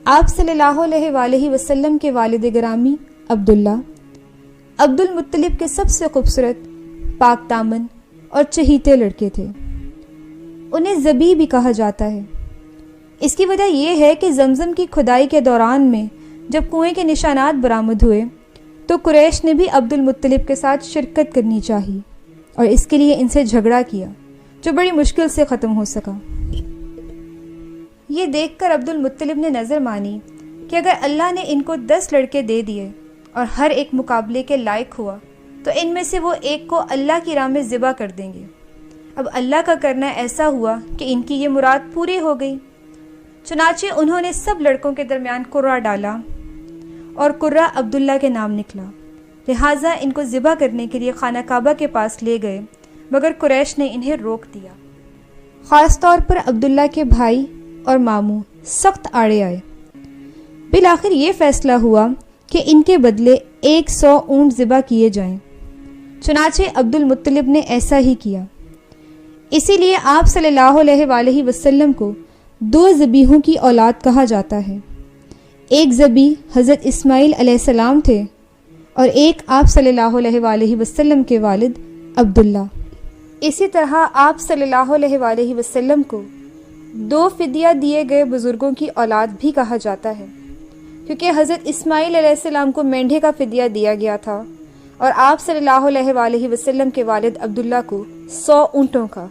آپ صلی اللہ علیہ وآلہ وسلم کے والد گرامی عبداللہ عبد المطلب کے سب سے خوبصورت، پاک دامن اور چہیتے لڑکے تھے۔ انہیں ذبی بھی کہا جاتا ہے۔ اس کی وجہ یہ ہے کہ زمزم کی کھدائی کے دوران میں جب کنویں کے نشانات برآمد ہوئے تو قریش نے بھی عبد المطلب کے ساتھ شرکت کرنی چاہی اور اس کے لیے ان سے جھگڑا کیا، جو بڑی مشکل سے ختم ہو سکا۔ یہ دیکھ کر عبد المطلب نے نظر مانی کہ اگر اللہ نے ان کو 10 لڑکے دے دیے اور ہر ایک مقابلے کے لائق ہوا تو ان میں سے وہ ایک کو اللہ کی راہ میں ذبح کر دیں گے۔ اب اللہ کا کرنا ایسا ہوا کہ ان کی یہ مراد پوری ہو گئی۔ چنانچہ انہوں نے سب لڑکوں کے درمیان قرہ ڈالا اور قرہ عبداللہ کے نام نکلا، لہٰذا ان کو ذبح کرنے کے لیے خانہ کعبہ کے پاس لے گئے، مگر قریش نے انہیں روک دیا۔ خاص طور پر عبداللہ کے بھائی اور ماموں سخت آڑے آئے۔ بالآخر یہ فیصلہ ہوا کہ ان کے بدلے 100 اونٹ ذبح کیے جائیں۔ چنانچہ عبد المطلب نے ایسا ہی کیا۔ اسی لیے آپ صلی اللہ علیہ وآلہ وسلم کو 2 ذبیحوں کی اولاد کہا جاتا ہے۔ ایک ذبیح حضرت اسماعیل علیہ السلام تھے اور ایک آپ صلی اللہ علیہ وآلہ وسلم کے والد عبداللہ۔ اسی طرح آپ صلی اللہ علیہ وآلہ وسلم کو 2 فدیہ دیے گئے بزرگوں کی اولاد بھی کہا جاتا ہے، کیونکہ حضرت اسماعیل علیہ السلام کو مینڈھے کا فدیہ دیا گیا تھا اور آپ صلی اللہ علیہ وآلہ وسلم کے والد عبداللہ کو 100 اونٹوں کا۔